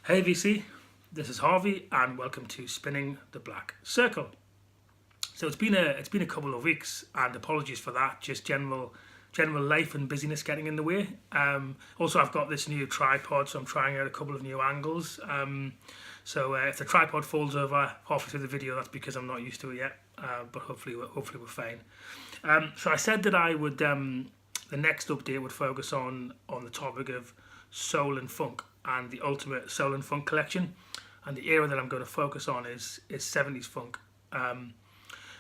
Hey VC, this is Harvey and welcome to Spinning the Black Circle. So it's been a couple of weeks and apologies for that, just general life and busyness getting in the way. Also I've got this new tripod, so I'm trying out a couple of new angles. So if the tripod falls over halfway through the video, that's because I'm not used to it yet, but hopefully we're fine. So I said that I would, the next update would focus on the topic of soul and funk and the ultimate soul and funk collection, and the era that I'm going to focus on is 70s funk. And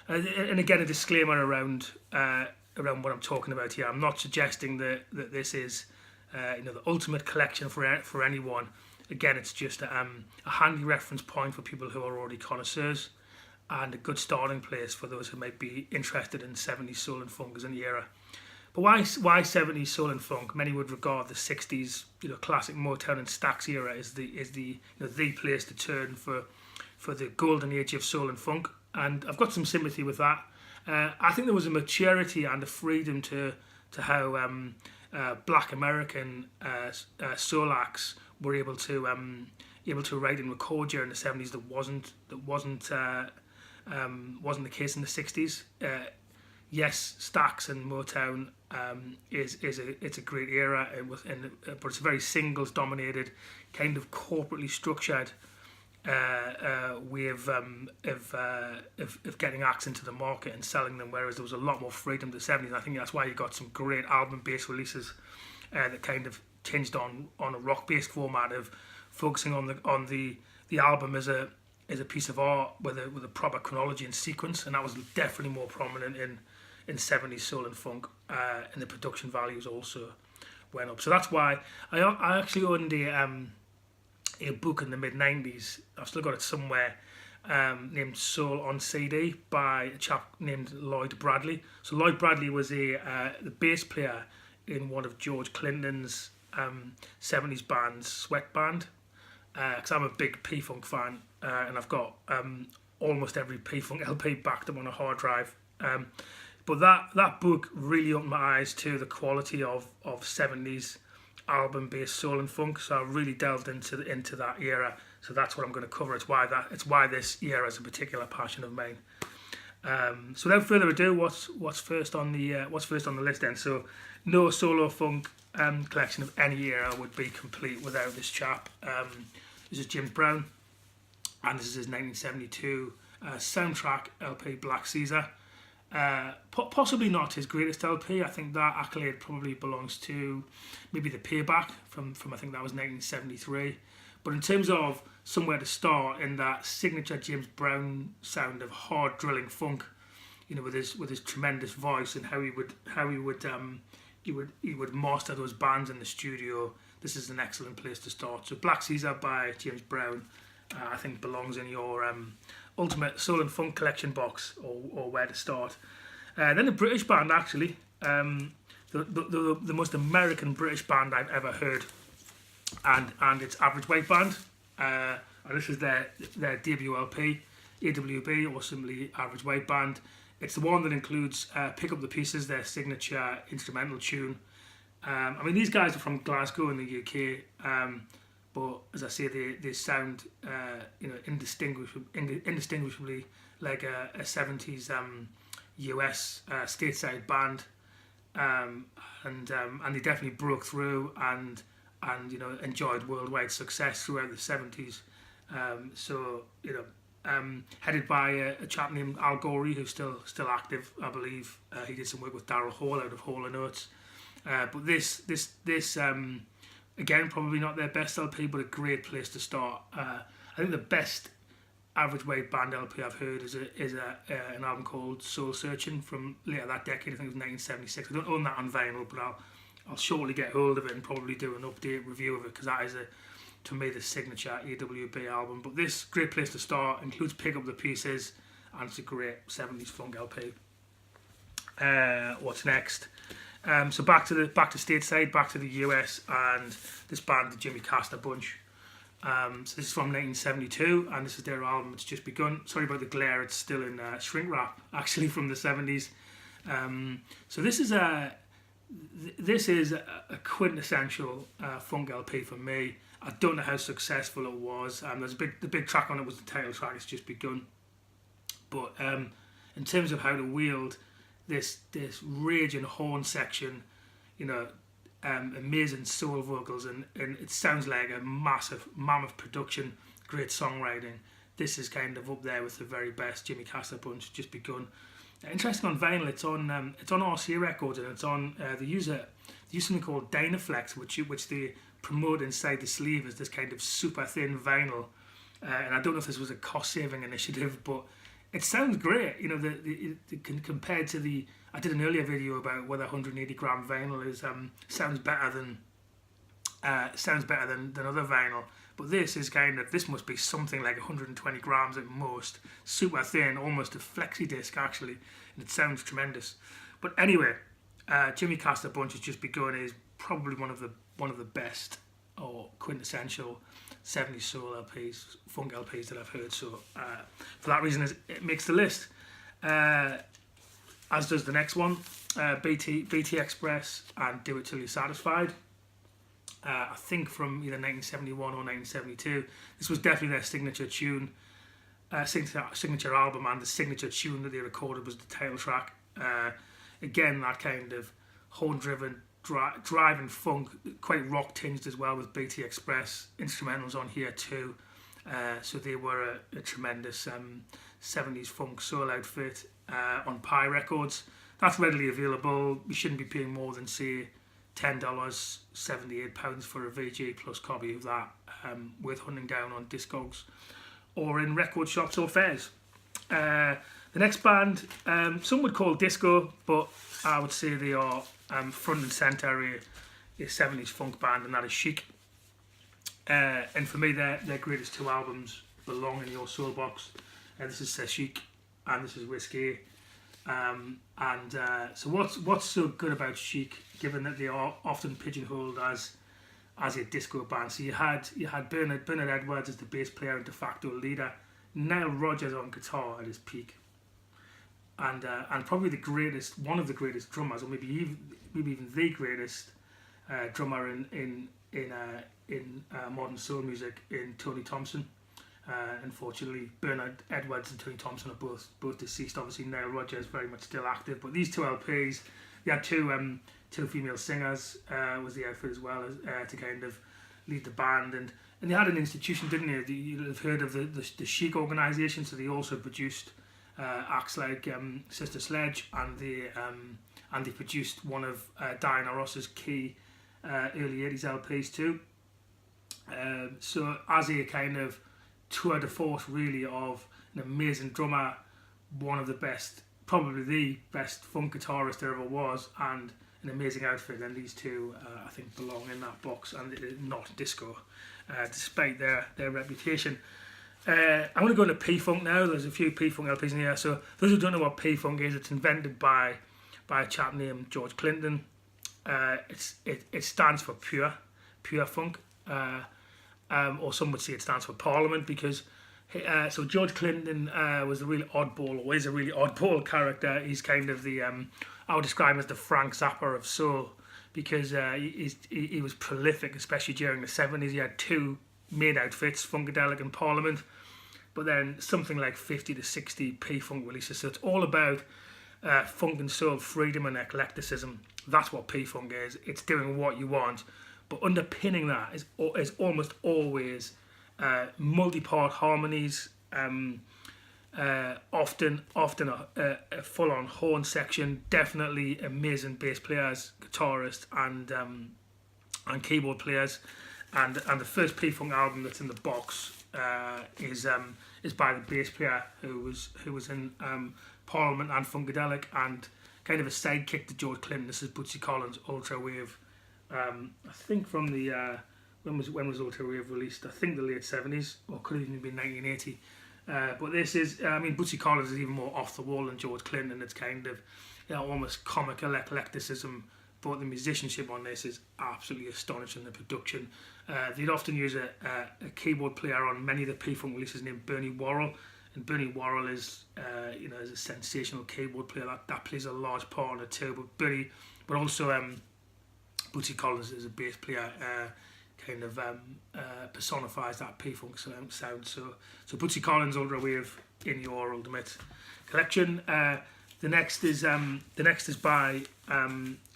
again, a disclaimer around what I'm talking about here. I'm not suggesting that this is the ultimate collection for anyone. Again, it's just a handy reference point for people who are already connoisseurs, and a good starting place for those who might be interested in 70s soul and funk as an era. But why 70s soul and funk? Many would regard the 60s, classic Motown and Stax era as the place to turn for the golden age of soul and funk, and I've got some sympathy with that. I think there was a maturity and a freedom to how Black American soul acts were able to write and record during the 70s that wasn't the case in the 60s. Yes, Stax and Motown it's a great era, but it's a very singles dominated, kind of corporately structured way of getting acts into the market and selling them, whereas there was a lot more freedom in the 70s. And I think that's why you got some great album based releases that kind of tinged on a rock based format of focusing on the album as a piece of art with a proper chronology and sequence, and that was definitely more prominent in 70s soul and funk, and the production values also went up. So that's why I actually owned a book in the mid-90s, I've still got it somewhere, named Soul on CD by a chap named Lloyd Bradley. So Lloyd Bradley was the bass player in one of George Clinton's 70s bands, Sweat Band, because I'm a big P-Funk fan, and I've got almost every P-Funk LP backed up on a hard drive. But that book really opened my eyes to the quality of 70s album-based soul and funk. So I really delved into that era. So that's what I'm going to cover. It's why this era is a particular passion of mine. So without further ado, what's first on the list then? So no solo funk collection of any era would be complete without this chap. This is James Brown, and this is his 1972 soundtrack LP, Black Caesar. Possibly not his greatest LP. I think that accolade probably belongs to maybe the Payback from I think that was 1973. But in terms of somewhere to start in that signature James Brown sound of hard drilling funk, with his tremendous voice and how he would master those bands in the studio, this is an excellent place to start. So Black Caesar by James Brown, I think belongs in your ultimate soul and funk collection box, or where to start. Then a British band, actually, the most American British band I've ever heard, and it's Average Weight Band, and this is their debut LP, AWB, or simply Average Weight Band. It's the one that includes Pick Up the Pieces, their signature instrumental tune. These guys are from Glasgow in the UK, but as I say, they sound indistinguishably like a 70s US stateside band, and they definitely broke through and enjoyed worldwide success throughout the 70s. Headed by a chap named Al Gorey, who's still active, I believe. He did some work with Daryl Hall out of Hall & Oates. But this again, probably not their best LP, but a great place to start. I think the best Average Weight Band LP I've heard is an album called Soul Searching from later that decade. I think it was 1976. I don't own that on vinyl, but I'll shortly get hold of it and probably do an update review of it, because that is to me the signature AWB album. But this great place to start includes Pick Up the Pieces, and it's a great 70s funk LP. What's next? So back to stateside, back to the US, and this band, the Jimmy Castor Bunch. So this is from 1972, and this is their album, It's Just Begun. Sorry about the glare, it's still in shrink wrap, actually, from the 70s. So this is this is a quintessential funk LP for me. I don't know how successful it was. There's the big track on it was the title track. It's just begun. But in terms of how to wield this raging horn section, you know, amazing soul vocals, and it sounds like a massive mammoth production, great songwriting. This is kind of up there with the very best Jimmy Castor bunch, just begun. Interesting on vinyl, it's on RCA Records, and it's on they use something called Dynaflex, which they promote inside the sleeve as this kind of super thin vinyl. And I don't know if this was a cost saving initiative, but it sounds great. You know, compared to I did an earlier video about whether 180 gram vinyl is sounds better than other vinyl. But this must be something like 120 grams at most, super thin, almost a flexi disc actually, and it sounds tremendous. But anyway, Jimmy Castor Bunch Has Just Begun is probably one of the best or quintessential 70s soul LPs, funk LPs that I've heard. So for that reason, it makes the list. As does the next one, BT Express and Do It Till You're Satisfied. I think from either 1971 or 1972. This was definitely their signature tune, signature album, and the signature tune that they recorded was the title track. Again, that kind of horn-driven, driving funk, quite rock-tinged as well, with BT Express instrumentals on here too. So they were a tremendous 70s funk soul outfit on Pi Records. That's readily available. You shouldn't be paying more than, say, $10, £78 for a VG plus copy of that, worth hunting down on Discogs or in record shops or fairs. The next band, some would call disco, but I would say they are front and centre a 70s funk band, and that is Chic. And for me, their greatest two albums belong in your soul box. This is Chic and this is Whiskey. So what's so good about Chic, given that they are often pigeonholed as a disco band? So you had Bernard Edwards as the bass player and de facto leader, Nile Rodgers on guitar at his peak, and probably one of the greatest drummers, or maybe even the greatest drummer in modern soul music, in Tony Thompson. Unfortunately, Bernard Edwards and Tony Thompson are both deceased. Obviously, Nile Rodgers very much still active. But these two LPs, they had two female singers was the outfit as well, to kind of lead the band, and they had an institution, didn't they? You'll have heard of the Chic organisation. So they also produced acts like Sister Sledge, and they produced one of Diana Ross's key early 80s LPs too. So as a kind of tour de force really of an amazing drummer, one of the best, probably the best funk guitarist there ever was, and an amazing outfit, and these two I think belong in that box, and it is not disco, despite their reputation. I'm going to go into P-Funk now. There's a few P-Funk LPs in here. So those who don't know what P-Funk is, it's invented by a chap named George Clinton. It stands for pure funk. Or some would say it stands for Parliament, because so George Clinton was a really oddball, or is a really oddball character. He's kind of I would describe him as the Frank Zappa of soul, because he was prolific, especially during the 70s. He had two main outfits, Funkadelic and Parliament, but then something like 50 to 60 P-Funk releases. So it's all about funk and soul, freedom and eclecticism. That's what P-Funk is. It's doing what you want. But underpinning that is almost always multi-part harmonies, often a full-on horn section, definitely amazing bass players, guitarists, and keyboard players. And the first P-Funk album that's in the box is by the bass player who was in Parliament and Funkadelic, and kind of a sidekick to George Clinton. This is Bootsy Collins' Ultra Wave. I think from the when was Ultra Wave released? I think the late 70s, or could have even been 1980. But this is, Bootsy Collins is even more off the wall than George Clinton. It's kind of, almost comical eclecticism. But the musicianship on this is absolutely astonishing. The production. They'd often use a keyboard player on many of the P-Funk releases named Bernie Worrell, and Bernie Worrell is a sensational keyboard player that plays a large part on it too. But but also Bootsy Collins is a bass player, kind of personifies that P-Funk sound. So Bootsy Collins, Ultra Wave in your ultimate collection. The next is by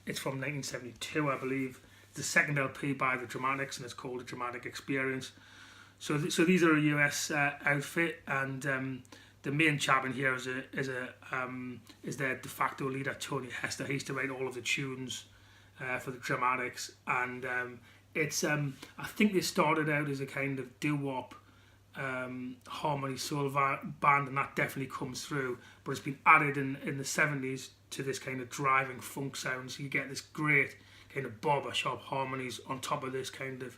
it's from 1972, I believe. The second LP by the Dramatics, and it's called The Dramatic Experience. So these are a US outfit, and the main chap in here is their de facto leader, Tony Hester. He used to write all of the tunes for the Dramatics, and it's I think they started out as a kind of doo-wop harmony soul band, and that definitely comes through, but it's been added in the 70s to this kind of driving funk sound, so you get this great kind of barbershop harmonies on top of this kind of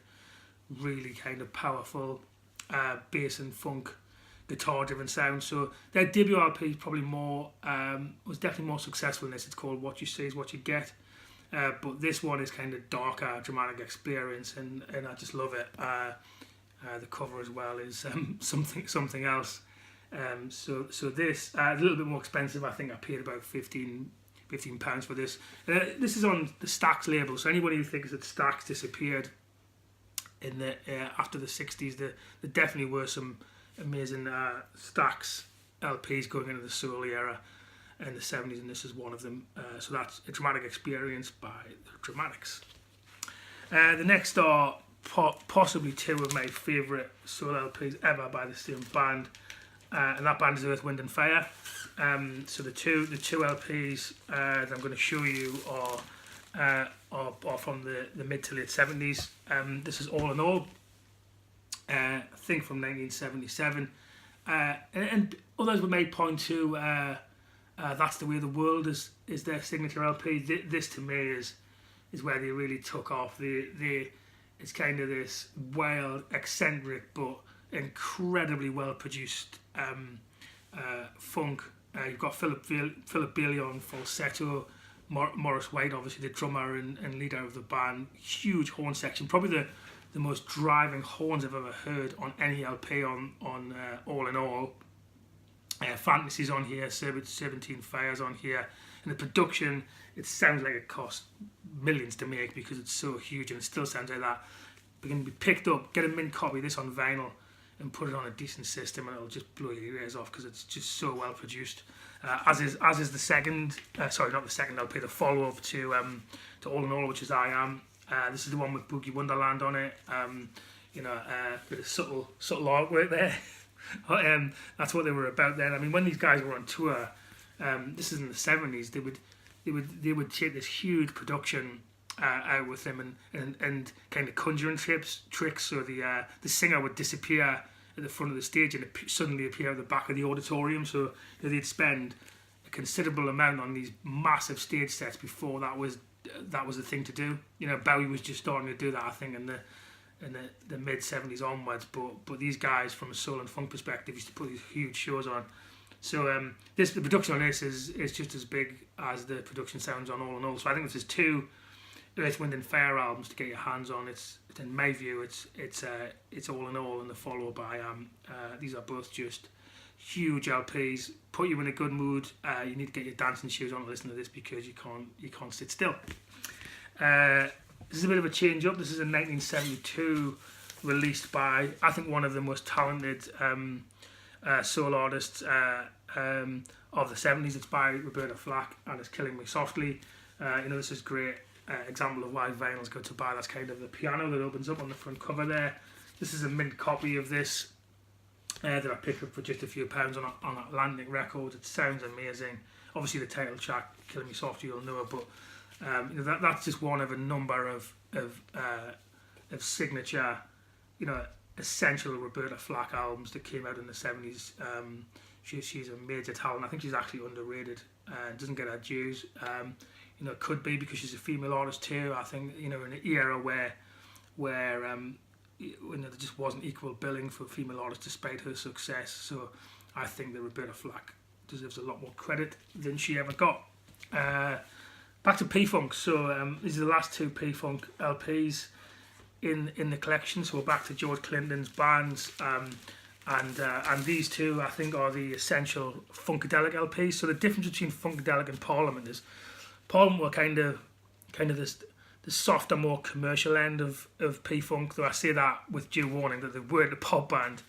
really kind of powerful bass and funk guitar driven sound. So their debut LP is probably was definitely more successful in this. It's called What You See Is What You Get, but this one is kind of darker, dramatic experience, and I just love it. The cover as well is something else. So this a little bit more expensive. I think I paid about £15 for this. This is on the Stax label, so anybody who thinks that Stax disappeared in the after the 60s, there definitely were some amazing Stax LPs going into the soul era in the 70s, and this is one of them. So that's A Dramatic Experience by the Dramatics. The next are possibly two of my favourite soul LPs ever by the same band, and that band is Earth, Wind and Fire. So the two LPs that I'm going to show you are from the mid to late 70s. This is All in All, I think from 1977, and others may point to That's the Way the World is their signature LP. This to me is where they really took off. It's kind of this wild, eccentric but incredibly well produced funk. You've got Philip Bailey on falsetto, Morris White, obviously the drummer and leader of the band. Huge horn section, probably the most driving horns I've ever heard on any LP on All in All. Fantasies on here, 17 Fires on here, and the production, it sounds like it cost millions to make because it's so huge, and it still sounds like that. But it can be picked up, get a mint copy of this on vinyl, and put it on a decent system, and it'll just blow your ears off because it's just so well produced. As is the second, sorry, not the second LP, the follow up to All in All, which is I Am. This is the one with Boogie Wonderland on it. Bit of subtle artwork there. That's what they were about then. I mean, when these guys were on tour, this is in the 70s. They would take this huge production out with them and kind of conjuring tricks. So the singer would disappear at the front of the stage and suddenly appear at the back of the auditorium. So they'd spend a considerable amount on these massive stage sets before that was the thing to do. Bowie was just starting to do that, I think, in the mid 70s onwards. But these guys, from a soul and funk perspective, used to put these huge shows on. So the production on this is just as big as the production sounds on All in All. So I think this is two Earth, Wind and Fire albums to get your hands on. It's in my view, it's All in All and the follow up I Am. These are both just huge LPs. Put you in a good mood. You need to get your dancing shoes on to listen to this because you can't sit still. This is a bit of a change up. This is a 1972 released by, I think, one of the most talented soul artists of the 70s. It's by Roberta Flack and it's Killing Me Softly. This is great. Example of why vinyl's good to buy. That's kind of the piano that opens up on the front cover there. This is a mint copy of this that I picked up for just a few pounds on Atlantic Records. It sounds amazing. Obviously the title track, Killing Me Softly, you'll know it, but that's just one of a number of signature, essential Roberta Flack albums that came out in the 70s. She's a major talent. I think she's actually underrated and doesn't get her dues. It could be because she's a female artist too. I think, in an era where there just wasn't equal billing for female artists despite her success. So I think that Roberta Flack deserves a lot more credit than she ever got. Back to P-Funk. So these are the last two P-Funk LPs in the collection. So we're back to George Clinton's bands. And these two, I think, are the essential Funkadelic LPs. So the difference between Funkadelic and Parliament is Parliament were kind of kind of the softer, more commercial end of P-Funk, though I say that with due warning that they weren't a pop band,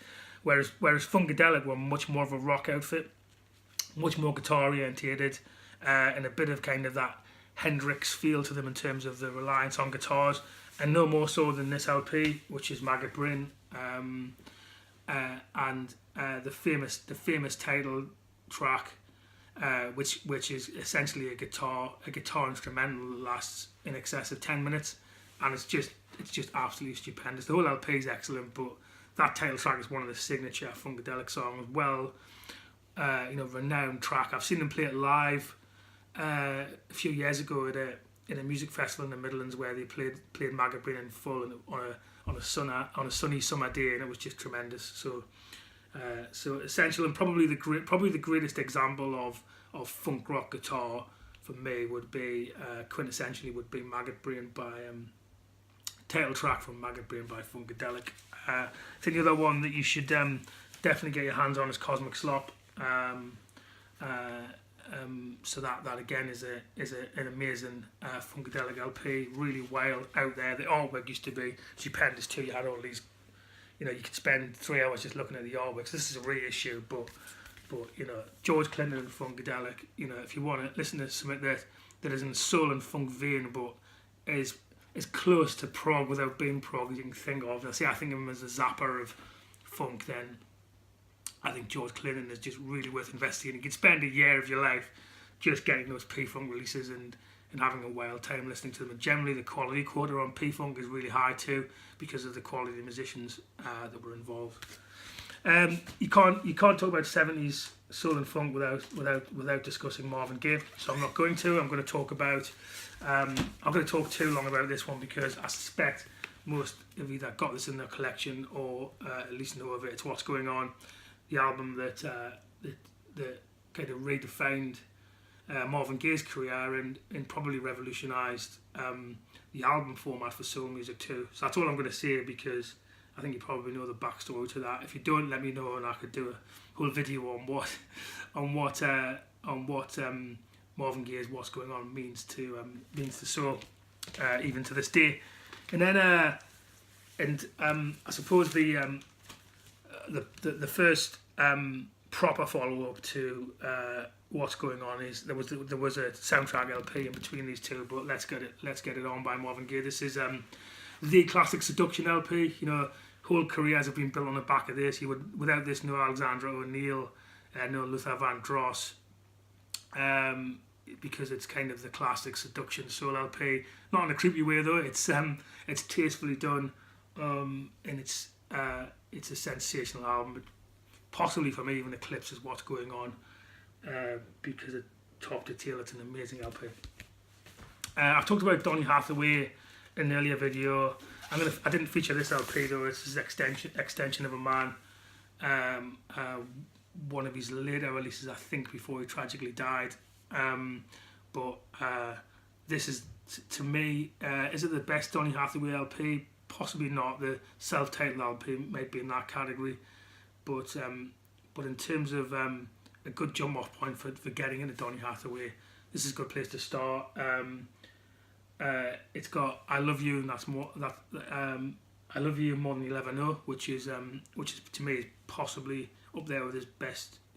whereas Funkadelic were much more of a rock outfit, much more guitar orientated, and a bit of kind of that Hendrix feel to them in terms of the reliance on guitars, and no more so than this LP, which is Maggot Brain, and the famous title track, which is essentially a guitar instrumental that lasts in excess of 10 minutes, and it's just absolutely stupendous. The whole LP is excellent, but that title track is one of the signature Funkadelic songs. Well, renowned track. I've seen them play it live a few years ago at a music festival in the Midlands, where they played Maggot Brain in full on a sunny summer day, and it was just tremendous. So essential, and probably the greatest example of funk rock guitar for me would be quintessentially would be Maggot Brain by title track from Maggot Brain by Funkadelic. I think the other one that you should definitely get your hands on is Cosmic Slop. So that again is an amazing Funkadelic LP, really wild, out there. The artwork used to be stupendous too. You had all these, you could spend 3 hours just looking at the artworks. This is a reissue, but George Clinton and Funkadelic, if you want to listen to something that is in soul and funk vein, but is close to prog without being prog as you can think of. I think of him as a zapper of funk, then I think George Clinton is just really worth investing in. You could spend a year of your life just getting those P-Funk releases and having a wild time listening to them. And generally the quality quota on P-Funk is really high too, because of the quality of the musicians that were involved. You can't talk about 70s soul and funk without discussing Marvin Gaye. So I'm not going to. I'm going to talk about. I'm going to talk too long about this one because I suspect most have either got this in their collection or at least know of it. It's What's Going On, the album that kind of redefined Marvin Gaye's career and probably revolutionised the album format for soul music too. So that's all I'm going to say, because I think you probably know the backstory to that. If you don't, let me know, and I could do a whole video on what Marvin Gaye's What's Going On means to soul, even to this day. And then I suppose the first proper follow up to What's Going On is there was a soundtrack LP in between these two, but let's get it on by Marvin Gaye. This is the classic Seduction LP. Whole careers have been built on the back of this. Without this, no Alexandra O'Neill, no Luther Vandross, because it's kind of the classic Seduction soul LP. Not in a creepy way though. It's tastefully done, and it's a sensational album. Possibly for me even eclipses What's Going On, because at top to tail it's an amazing LP. I've talked about Donny Hathaway in an earlier video. I didn't feature this LP though. It's his extension of a Man, one of his later releases, I think, before he tragically died. But this is, to me, is it the best Donny Hathaway LP? Possibly not. The self-titled LP might be in that category, but in terms of a good jump-off point for getting into Donny Hathaway, this is a good place to start. It's got I Love You, and that's more that I Love You More Than You'll Ever Know, which is to me possibly up there with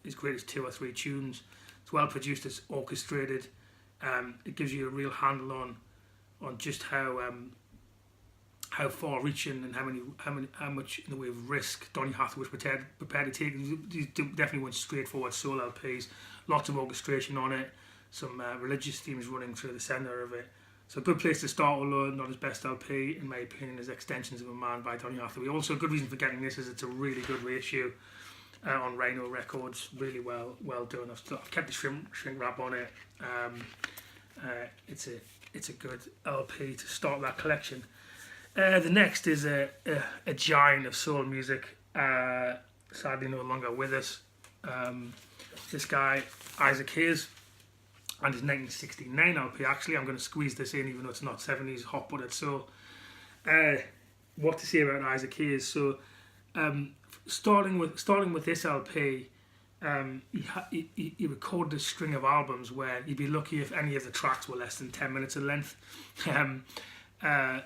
his greatest 2 or 3 tunes. It's well produced, it's orchestrated. It gives you a real handle on just how far-reaching and how much in the way of risk Donny Hathaway was prepared to take. These definitely weren't straightforward soul LPs. Lots of orchestration on it. Some religious themes running through the centre of it. So a good place to start, although not his best LP, in my opinion, is Extensions of a Man by Donny Hathaway. Also, a good reason for getting this is it's a really good reissue on Rhino Records. Really well done. I've kept the shrink wrap on it. It's a good LP to start that collection. The next is a giant of soul music, sadly no longer with us. This guy, Isaac Hayes, and his 1969 LP. Actually, I'm going to squeeze this in, even though it's not 70s hot buttered soul. What to say about Isaac Hayes? So, starting with this LP, he recorded a string of albums where you'd be lucky if any of the tracks were less than 10 minutes in length.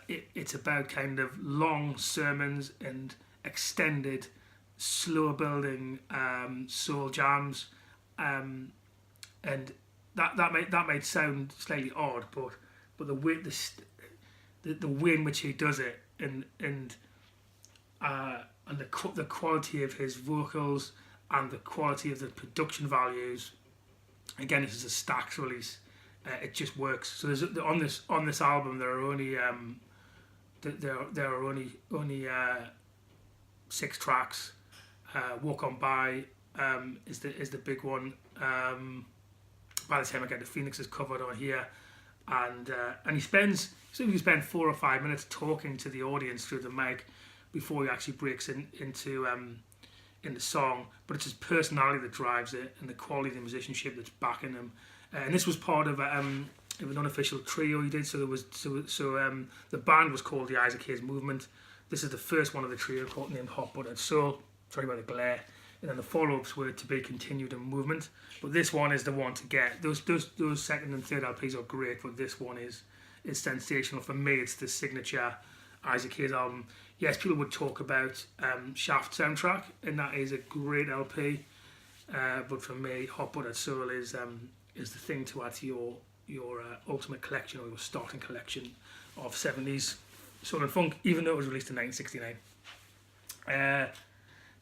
It's about kind of long sermons and extended, slower building soul jams, and that might sound slightly odd, but the way the way in which he does it, and the quality of his vocals and the quality of the production values. Again, this is a Stax release. It just works. So there's on this album there are only only 6 tracks. Walk On By is the big one. By the time I get to Phoenix is covered on here, and he spends 4 or 5 minutes talking to the audience through the mic before he actually breaks into the song. But it's his personality that drives it, and the quality of the musicianship that's backing him. And this was part of an unofficial trio he did. So there was the band was called the Isaac Hayes Movement. This is the first one of the trio named Hot Buttered Soul. Sorry about the glare. And then the follow-ups were To Be Continued and Movement. But this one is the one to get. Those second and third LPs are great, but this one is sensational. For me, it's the signature Isaac Hayes album. Yes, people would talk about Shaft soundtrack, and that is a great LP. But for me, Hot Buttered Soul is the thing to add to your ultimate collection, or your starting collection of 70s soul and funk, even though it was released in 1969.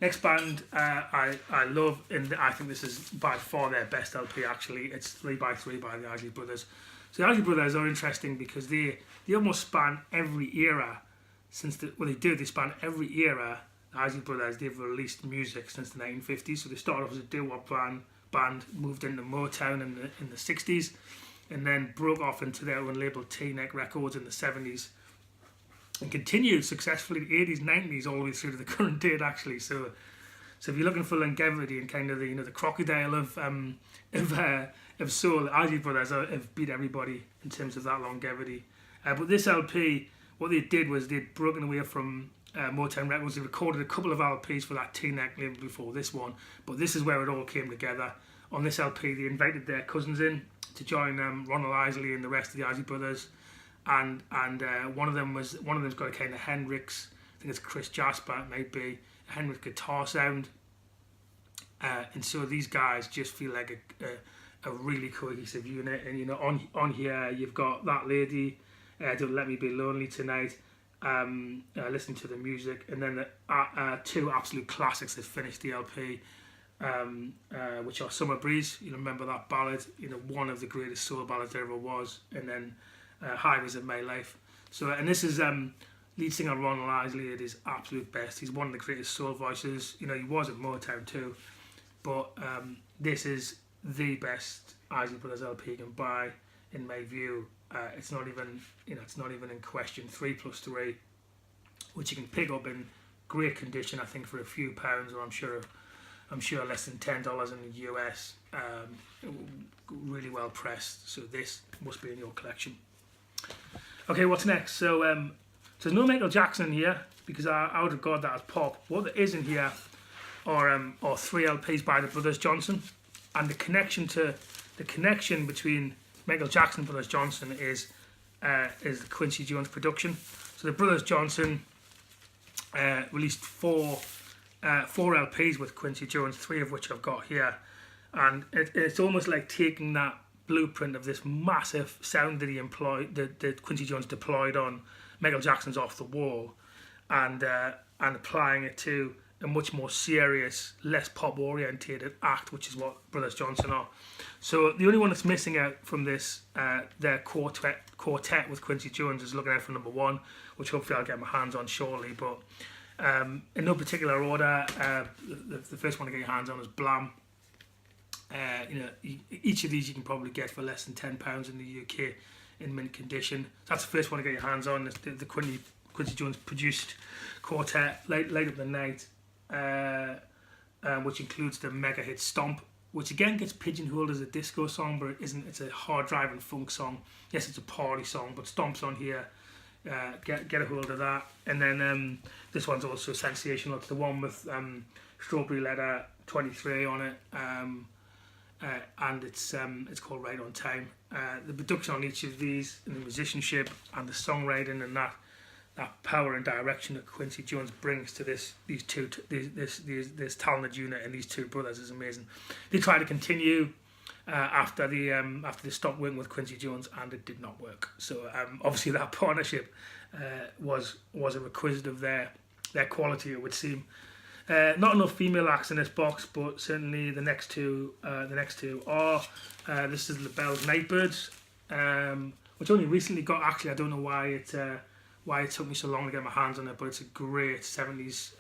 Next band I love, and I think this is by far their best LP actually. It's 3x3 by the Isley Brothers. So the Isley Brothers are interesting because they almost span every era they span every era. The Isley Brothers, they've released music since the 1950s. So they started off as a doo-wop band, moved into Motown in the 60s, and then broke off into their own label T-Neck Records in the 70s. And continued successfully in the 80s, 90s, all the way through to the current date, actually. So if you're looking for longevity and kind of the crocodile of soul, the Isley Brothers have beat everybody in terms of that longevity. But this LP, what they did was they'd broken away from Motown Records. They recorded a couple of LPs for that T-Neck label before this one, but this is where it all came together. On this LP, they invited their cousins in to join Ronald Isley and the rest of the Isley Brothers. And one of them's got a kind of Hendrix, I think it's Chris Jasper, it might be a Hendrix guitar sound, and so these guys just feel like a really cohesive unit. And on here you've got That Lady, Don't Let Me Be Lonely Tonight, Listen to the Music, and then the 2 absolute classics that finished the LP, which are Summer Breeze. You remember that ballad, one of the greatest soul ballads there ever was, and then Highways of My Life. So, and this is lead singer Ronald Isley at his absolute best. He's one of the greatest soul voices. He was at Motown too, but this is the best Isley Brothers LP you can buy, in my view. It's not even in question. 3+3, which you can pick up in great condition, I think, for a few pounds, or I'm sure less than $10 in the US. Really well pressed. So this must be in your collection. Okay, what's next? So there's no Michael Jackson in here because I would regard that as pop. What there is in here are 3 LPs by the Brothers Johnson, and the connection between Michael Jackson and Brothers Johnson is the Quincy Jones production. So the Brothers Johnson released 4 LPs with Quincy Jones, 3 of which I've got here, and it's almost like taking that blueprint of this massive sound that he employed, that Quincy Jones deployed on Michael Jackson's Off the Wall, and applying it to a much more serious, less pop orientated act, which is what Brothers Johnson are. So the only one that's missing out from this, their quartet with Quincy Jones, is Looking Out for Number 1, which hopefully I'll get my hands on shortly. But in no particular order, the first one to get your hands on is Blam. Each of these you can probably get for less than £10 in the UK in mint condition. That's the first one to get your hands on. The Quincy Jones produced quartet, Light Up the Night, which includes the mega hit Stomp, which again gets pigeonholed as a disco song, but it isn't. It's a hard driving funk song. Yes, it's a party song, but Stomp's on here. get a hold of that. And then this one's also sensational. It's the one with Strawberry Letter 23 on it, and it's called Right on Time. The production on each of these, and the musicianship and the songwriting, and that power and direction that Quincy Jones brings to this talented unit and these two brothers is amazing. They try to continue after they stopped working with Quincy Jones, and it did not work. So obviously that partnership was a requisite of their quality, it would seem. Not enough female acts in this box, but certainly the next two are. This is LaBelle's Nightbirds, which only recently got. Actually, I don't know why it took me so long to get my hands on it, but it's a great 70s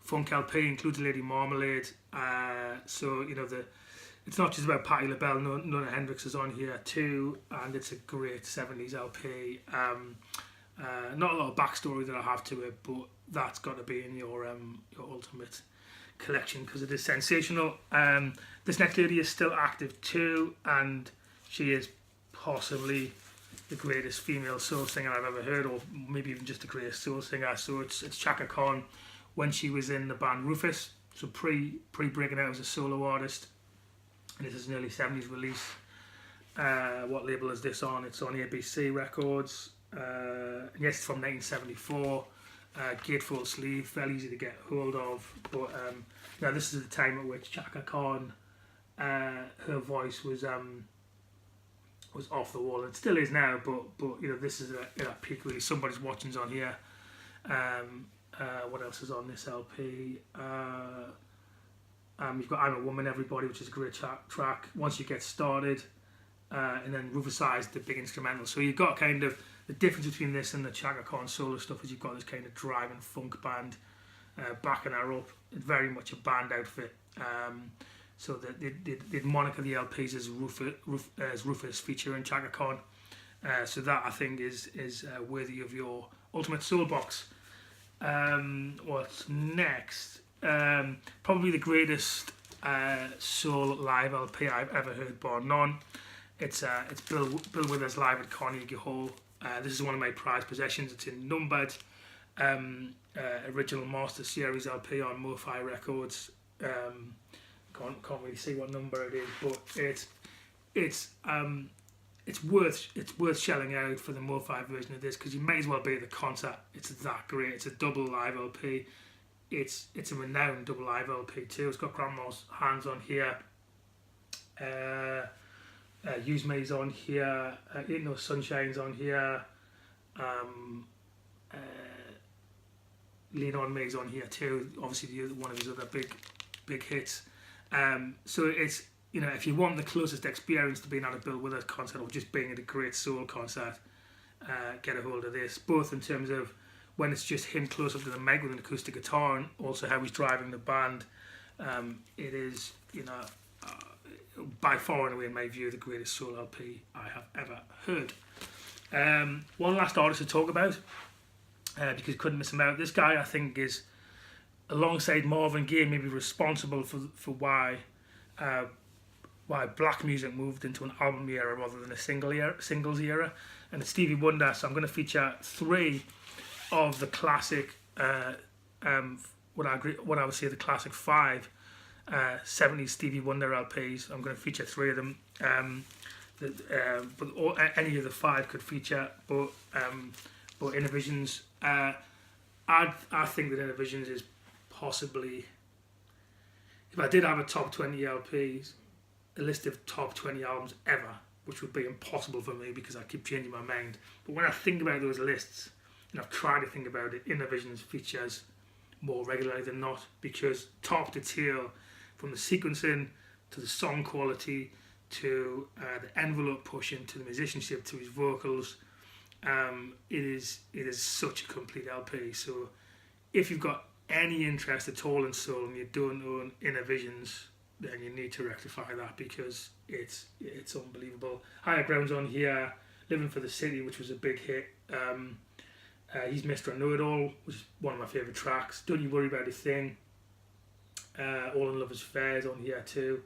funk LP. Includes Lady Marmalade. So you know it's not just about Patti LaBelle. Nona Hendrix is on here too, and it's a great 70s LP. Not a lot of backstory that I have to it, but that's got to be in your ultimate collection because it is sensational. This next lady is still active too, and she is possibly the greatest female soul singer I've ever heard, or maybe even just the greatest soul singer. So it's Chaka Khan when she was in the band Rufus, so pre breaking out as a solo artist, and this is an early 70s release. What label is this on? It's on ABC Records. Yes, it's from 1974. Gatefold sleeve, fairly easy to get hold of. But now this is the time at which Chaka Khan, her voice was off the wall. It still is now, but you know this is at a peak. Really, Somebody's Watching's on here. What else is on this LP? You've got I'm a Woman, Everybody, which is a great track. Once You Get Started, and then Rufus Eyes, the big instrumental. So you've got kind of the difference between this and the Chaka Khan solo stuff is you've got this kind of driving funk band backing her up. It's very much a band outfit. So they'd moniker the LPs as Rufus featuring Chaka Khan. So that I think is worthy of your ultimate soul box. What's next? Probably the greatest soul live LP I've ever heard, bar none. It's Bill Withers live at Carnegie Hall. This is one of my prized possessions. It's in numbered original Master Series LP on Mo-Fi Records. Can't really see what number it is, but it's worth shelling out for the Mo-Fi version of this because you may as well be at the concert. It's that great. It's a double live LP. It's a renowned double live LP too. It's got Grandma's Hands on here. Use Me's on here. Ain't No Sunshine's on here. Lean On Me's on here too. Obviously, one of his other big hits. So it's, you know, if you want the closest experience to being at a Bill Withers concert or just being at a great soul concert, get a hold of this. Both in terms of when it's just him close up to the mic with an acoustic guitar, and also how he's driving the band. It is, you know, by far and away, in my view, the greatest soul LP I have ever heard. One last artist to talk about, because couldn't miss him out. This guy, I think, is, alongside Marvin Gaye, maybe responsible for why black music moved into an album era rather than a singles era. And it's Stevie Wonder. So I'm going to feature 3 of the classic, what I would say the classic 5 70s Stevie Wonder LPs. I'm going to feature 3 of them. But any of the 5 could feature. But Innovisions, I think that Innovisions is possibly, if I did have a top 20 LPs, a list of top 20 albums ever, which would be impossible for me because I keep changing my mind. But when I think about those lists, and I've tried to think about it, Innovisions features more regularly than not, because top to tail, from the sequencing to the song quality to the envelope pushing to the musicianship to his vocals, it is such a complete LP. So if you've got any interest at all in soul and you don't own Innovisions, then you need to rectify that because it's unbelievable. Higher Ground's on here, Living for the City, which was a big hit. He's Mr. I Know It All, which is one of my favourite tracks. Don't You Worry About a Thing. All in Love is Fair is on here too.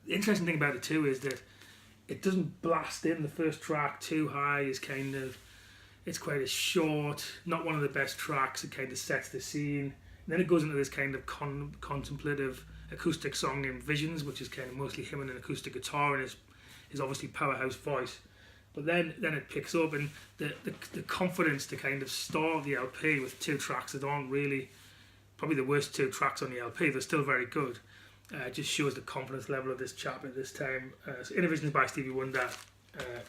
The interesting thing about it too is that it doesn't blast in the first track too high. It's kind of, It's quite a short, not one of the best tracks. It kind of sets the scene. And then it goes into this kind of contemplative acoustic song named Visions, which is kind of mostly him and an acoustic guitar and his obviously powerhouse voice. But then it picks up, and the confidence to kind of start the LP with 2 tracks that aren't really probably the worst 2 tracks on the LP. They're still very good. Just shows the confidence level of this chap at this time. So Inner Visions by Stevie Wonder,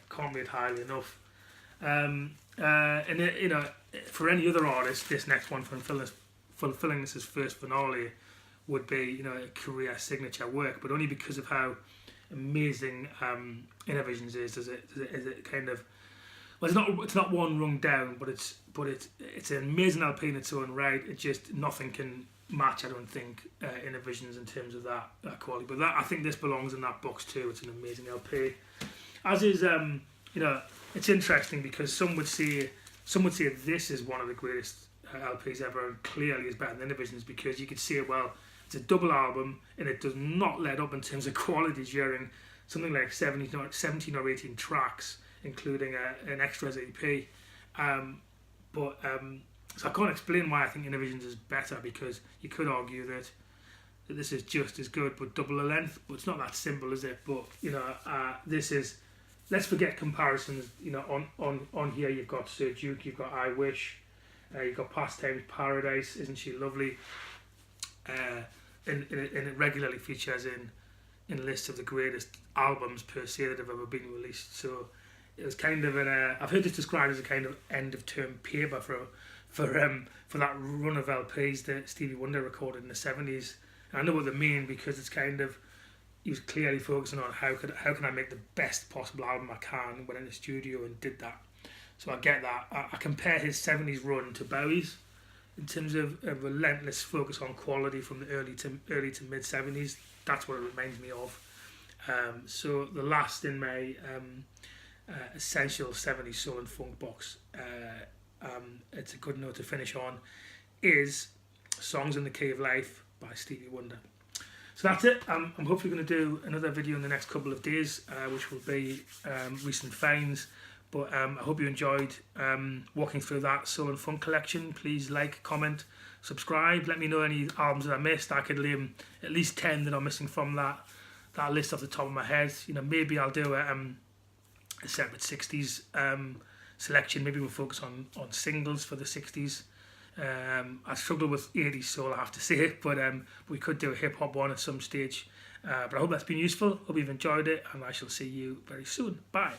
can't rate highly enough. And you know, for any other artist, this next one, fulfilling this as first finale, would be, you know, a career signature work. But only because of how amazing Inner Visions is it kind of, well, it's not one rung down, but it's an amazing LP in its own right. It just, nothing can match, I don't think, Inner Visions in terms of that quality. But I think this belongs in that box too. It's an amazing LP. As is, you know, it's interesting because some would say this is one of the greatest LPs ever, and clearly is better than Inner Visions, because you could say, well, it's a double album and it does not let up in terms of quality during something like 17 or 18 tracks, including an extras EP. So I can't explain why I think Inner Visions is better, because you could argue that this is just as good but double the length, but it's not that simple, is it? But you know, this is, let's forget comparisons. You know, on here you've got Sir Duke, you've got I Wish, you've got Pastimes Paradise, Isn't She Lovely, and it regularly features in lists of the greatest albums per se that have ever been released. So it was kind of I've heard this described as a kind of end of term paper for that run of LPs that Stevie Wonder recorded in the 70s. And I know what they mean, because it's kind of, he was clearly focusing on how can I make the best possible album I can, went in the studio and did that. So I get that. I compare his 70s run to Bowie's in terms of a relentless focus on quality from the early to mid 70s. That's what it reminds me of. So the last in my essential 70s soul and funk box, it's a good note to finish on, is Songs in the Key of Life by Stevie Wonder. So that's it. I'm hopefully going to do another video in the next couple of days, which will be recent finds. But I hope you enjoyed walking through that soul and funk collection. Please like, comment, subscribe. Let me know any albums that I missed. I could name at least 10 that I'm missing from that list off the top of my head. You know, maybe I'll do a separate 60s selection. Maybe we'll focus on singles for the 60s. I struggle with 80s soul, I have to say, but we could do a hip hop one at some stage. But I hope that's been useful. Hope you've enjoyed it, and I shall see you very soon. Bye.